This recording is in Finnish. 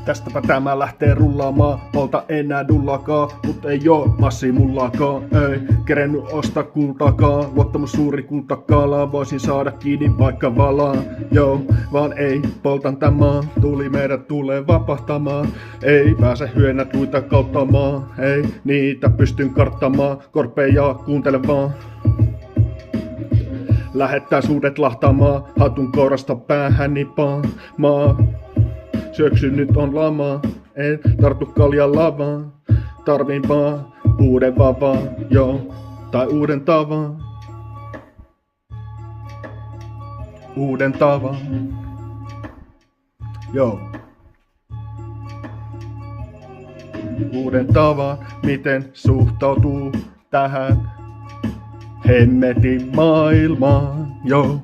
Tästäpä tämä lähtee rullaamaan, polta enää dullakaan, mut ei oo massi mullakaan, ei kerennyt osta kultakaan, luottamus suuri kultakaalaa, voisin saada kiinni vaikka valaa, joo, vaan ei, poltan tämän, tuli meidät tulee vapahtamaan, ei pääse hyönät luita kauttamaan, ei niitä pystyn karttamaan, korpeja kuuntele vaan. Lähettää suudet lahtaamaan, hatun kourasta päähäni maa. Syöksy nyt on lama, en tartu kaljan lavaan. Tarvin vaan uuden vavaan, joo, tai uuden tavan. Uuden tavan, joo. Uuden tavan, miten suhtautuu tähän hemmetin maailmaan, joo.